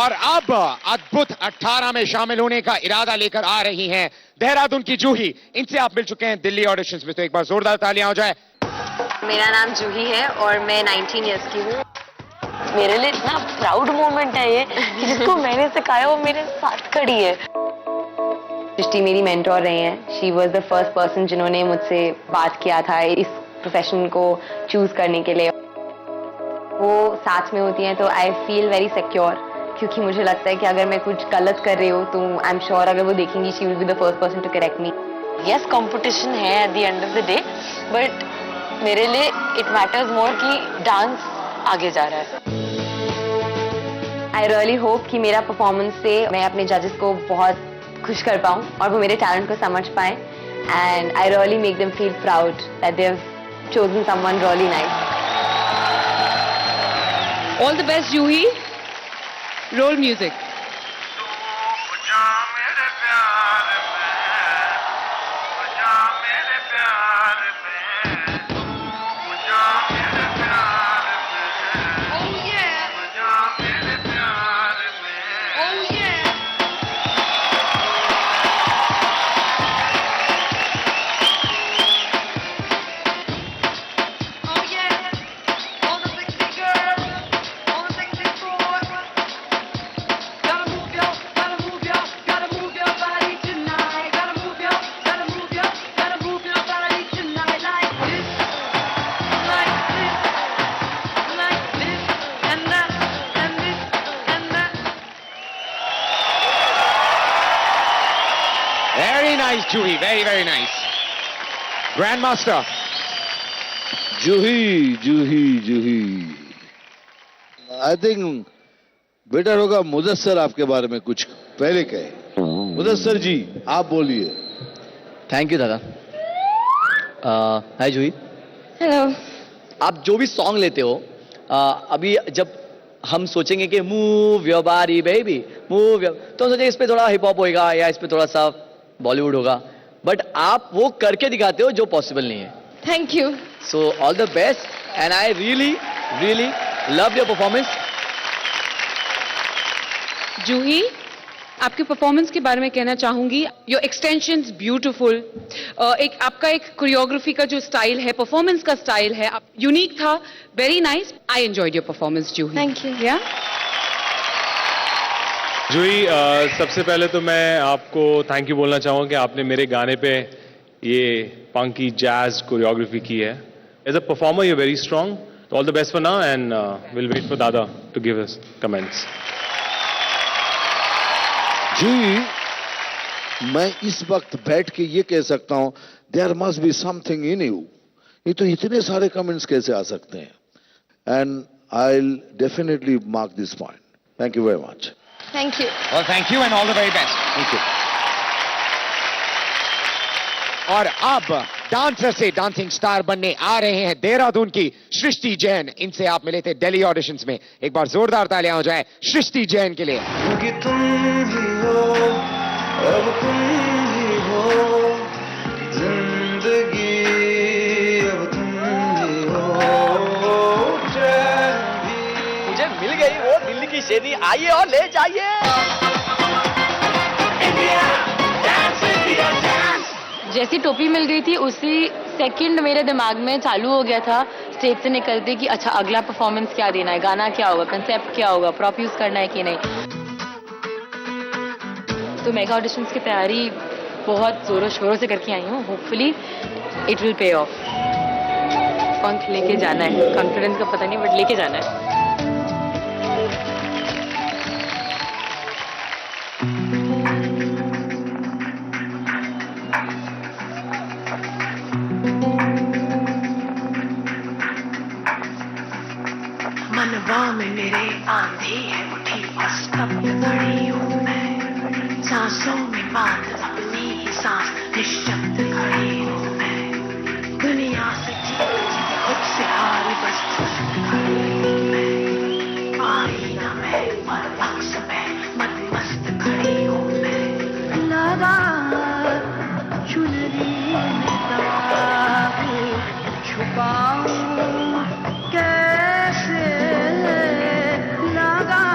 और अब अद्भुत 18 में शामिल होने का इरादा लेकर आ रही हैं देहरादून की जूही। इनसे आप मिल चुके हैं दिल्ली ऑडिशंस में, तो एक बार जोरदार तालियां हो जाए। मेरा नाम जूही है और मैं 19 इयर्स की हूँ। मेरे लिए इतना प्राउड मोमेंट है ये कि जिसको मैंने सिखाया वो मेरे साथ खड़ी है। सृष्टि मेरी मेंटोर रही हैं। She was the first person जिन्होंने मुझसे बात किया था इस प्रोफेशन को चूज करने के लिए। वो साथ में होती हैं तो आई फील वेरी सिक्योर, क्योंकि मुझे लगता है कि अगर मैं कुछ गलत कर रही हूँ तो आई एम श्योर अगर वो देखेंगी she will be the first person to correct me. Yes, competition है at the end of the day, but मेरे लिए इट मैटर्स मोर कि डांस आगे जा रहा है। आई रियली होप कि मेरा परफॉर्मेंस से मैं अपने जजेस को बहुत खुश कर पाऊँ और वो मेरे टैलेंट को समझ पाएं, and I really make them feel proud that they have chosen someone really nice. All the best, Juhi. Roll music. Very nice, Juhi. Very, very nice. Grandmaster. Juhi Juhi Juhi, I think better होगा मुदस्सर आपके बारे में कुछ पहले कहे। मुदस्सर जी आप बोलिए। Thank you दादा। हाय जूही। हेलो। आप जो भी सॉन्ग लेते हो, अभी जब हम सोचेंगे कि move your body baby move your, तो हम सोचेंगे इस पे थोड़ा हिप हॉप होएगा या इस पे थोड़ा सा बॉलीवुड होगा, बट आप वो करके दिखाते हो जो पॉसिबल नहीं है। Thank you. So all the best and I really really love your performance. Juhi, आपके परफॉर्मेंस के बारे में कहना चाहूंगी, योर एक्सटेंशंस ब्यूटीफुल। एक आपका एक कोरियोग्राफी का जो स्टाइल है, परफॉर्मेंस का स्टाइल है, यूनिक था, very nice. I enjoyed your performance Juhi. Thank you. या जूही, सबसे पहले तो मैं आपको थैंक यू बोलना चाहूँगा कि आपने मेरे गाने पे ये पंकी जैज कोरियोग्राफी की है। As a performer you are very strong. All the best for now and will wait for दादा टू गिव अस कमेंट्स। जी मैं इस वक्त बैठ के ये कह सकता हूं there must be something in you. ये तो इतने सारे कमेंट्स कैसे आ सकते हैं? And I will definitely mark this point. Thank you very much. Thank you. Well, thank you and all the very best. Thank you. और अब डांसर से डांसिंग स्टार बनने आ रहे हैं देहरादून की सृष्टि जैन। इनसे आप मिले थे दिल्ली ऑडिशंस में, एक बार जोरदार तालियां हो जाए सृष्टि जैन के लिए। क्योंकि तुम ही हो, अब तुम ही हो, जिंदगी अब तुम ही हो, चैन भी। मुझे मिल गई वो दिल्ली की शेरी, आइए और ले जाइए। जैसी टोपी मिल गई थी उसी सेकंड मेरे दिमाग में चालू हो गया था स्टेज से निकलते कि अच्छा अगला परफॉर्मेंस क्या देना है, गाना क्या होगा, कंसेप्ट क्या होगा, प्रॉप यूज करना है कि नहीं। तो मेगा ऑडिशंस की तैयारी बहुत जोरों शोरों से करके आई हूँ। Hopefully it will pay of. पंख लेके जाना है, कॉन्फिडेंस का पता नहीं बट लेके जाना है। मनवा में मेरे आंधी है उठी स्तब्ध खड़ी हूँ मैं, सांसों में बात अपनी ही सांस निशब्द खड़ी हूँ मैं, दुनिया से जीत खुद से हारी बस खड़ी हूँ मैं, आईना में और अक्स में मस्त खड़ी हूँ मैं, लगा चुनरी में दाग छुपाऊं कैसे, लगा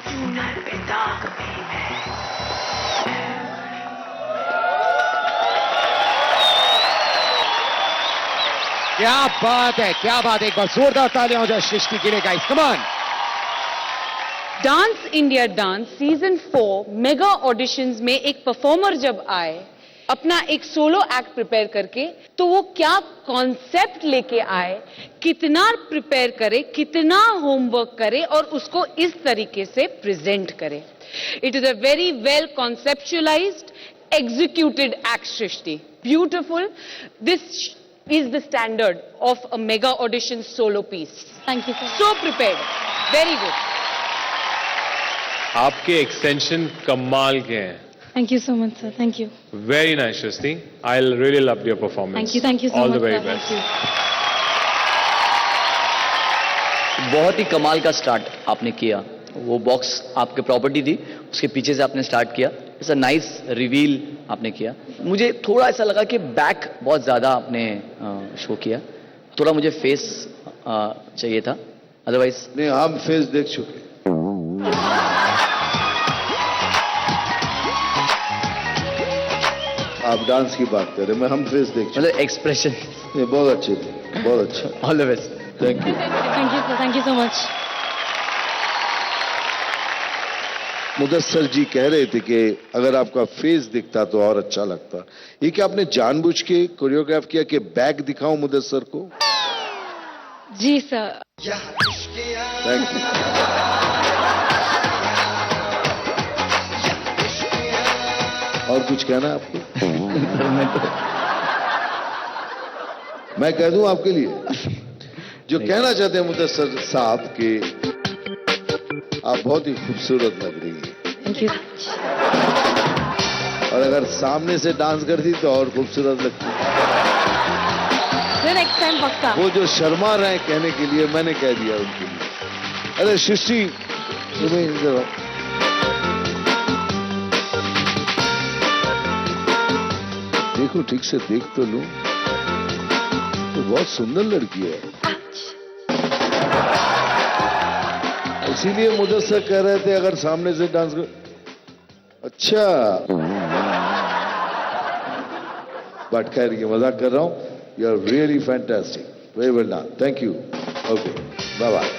चूनर पे दाग भी है। क्या बात है, क्या बात है। एक बार जोरदार तालियां हो जाए सृष्टि के लिए guys, come on. Dance India dance season 4 mega auditions में एक परफॉर्मर जब आए अपना एक सोलो एक्ट प्रिपेयर करके, तो वो क्या कॉन्सेप्ट लेके आए, कितना प्रिपेयर करे, कितना होमवर्क करे और उसको इस तरीके से प्रेजेंट करे। It is a very well conceptualised executed act Srishti, beautiful. This is the standard of a mega audition solo piece. Thank you, sir. So prepared. Very good. आपके एक्सटेंशन कमाल के हैं. Thank you so much, sir. Thank you. Very nice, Shrishti. I'll really love your performance. Thank you so All much. the very sir. best. Thank you. बहुत ही कमाल का start आपने किया. वो बॉक्स आपके प्रॉपर्टी थी, उसके पीछे से आपने स्टार्ट किया. इट्स अ नाइस रिवील आपने किया. मुझे थोड़ा ऐसा लगा कि बैक बहुत ज़्यादा आपने शो किया. थोड़ा मुझे फेस चाहिए था, अदरवाइज नहीं, हम फेस देख चुके. आप डांस की बात कर रहे हैं, हम फेस देख चुके. मतलब एक्सप्रेशन. ये बहुत अच्छे थे, बहुत अच्छा. All the best. Thank you. Thank you, sir. Thank you so much. Mudassar ji कह रहे थे कि अगर आपका फेस दिखता तो और अच्छा लगता. ये क्या आपने जानबूझ के कोरियोग्राफ किया कि बैक दिखाऊं मुदस्सर को? जी सर. Thank you. और कुछ कहना है आपको? मैं कह दूं आपके लिए जो कहना चाहते हैं मुदस्सर साहब के, आप बहुत ही खूबसूरत लग रही हैं. Thank you. और अगर सामने से डांस करती तो और खूबसूरत लगती. Sir, next time पक्का. वो जो शर्मा रहे हैं कहने के लिए, मैंने कह दिया उनके लिए. अरे सृष्टि, तुम्हें इधर आओ. देखो ठीक से देख तो लूं. तो बहुत सुंदर लड़की है. इसीलिए मुदस्सर कह रहे थे अगर सामने से डांस कर. अच्छा, बट खैर ये मजाक कर रहा हूं. You are really fantastic. Very well done. Thank you. Okay, bye bye.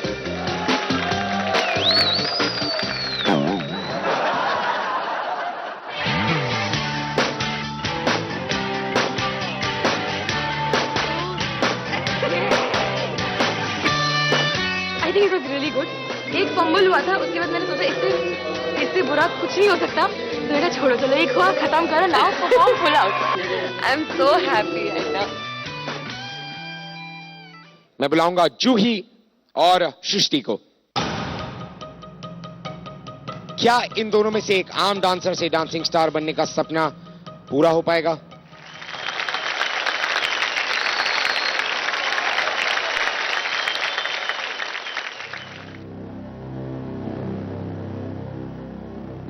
I think it was really good. एक फंबल हुआ था, उसके बाद मैंने सोचा इससे बुरा कुछ नहीं हो सकता, तो मैंने छोड़ो, चलो एक हुआ, खत्म करो, now perform full out. I am so happy right now. मैं बुलाऊंगा जूही और सृष्टि को. क्या इन दोनों में से एक आम डांसर से डांसिंग स्टार बनने का सपना पूरा हो पाएगा?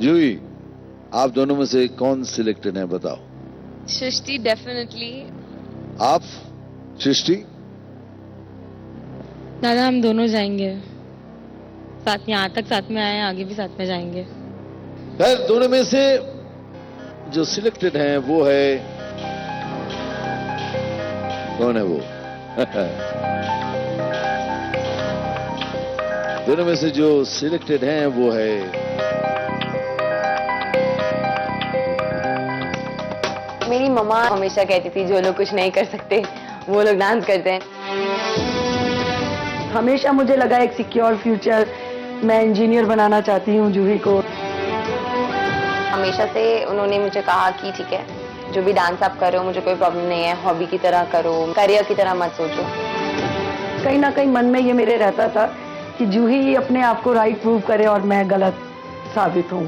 जूही, आप दोनों में से कौन सिलेक्टेड है बताओ? सृष्टि डेफिनेटली. आप? सृष्टि? दादा हम दोनों जाएंगे साथ, यहाँ तक साथ में आए, आगे भी साथ में जाएंगे. खैर, दोनों में से जो सिलेक्टेड हैं वो है, कौन है वो? दोनों में से जो सिलेक्टेड हैं वो है, मेरी मम्मा हमेशा कहती थी जो लोग कुछ नहीं कर सकते वो लोग डांस करते हैं. हमेशा मुझे लगा एक सिक्योर फ्यूचर, मैं इंजीनियर बनाना चाहती हूँ जूही को. हमेशा से उन्होंने मुझे कहा कि ठीक है, जो भी डांस आप कर रहे हो मुझे कोई प्रॉब्लम नहीं है, हॉबी की तरह करो, करियर की तरह मत सोचो. कहीं ना कहीं मन में ये मेरे रहता था कि जूही अपने आप को राइट प्रूव करे और मैं गलत साबित हूँ.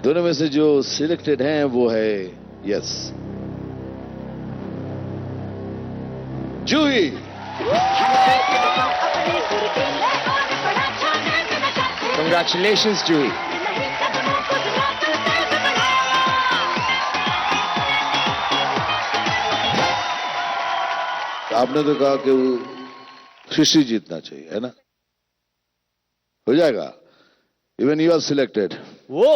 दोनों में से जो सिलेक्टेड हैं वो है, यस, जूही. कंग्रेचुलेशंस जूही. आपने तो कहा कि वो सृष्टि जीतना चाहिए, है ना? हो जाएगा. Even you are selected. वो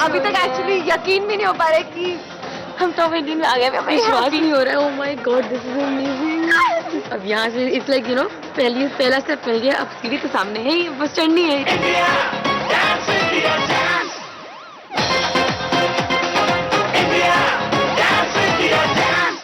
अभी तक एक्चुअली यकीन भी नहीं हो पा रहा है कि हम टॉप 18 में आ गए. विश्वास ही नहीं हो रहा है. Oh my God, this is amazing. अब यहाँ से इट्स लाइक यू नो पहला स्टेप मिल गया. अब सीढ़ी तो सामने है ही, बस चढ़नी है.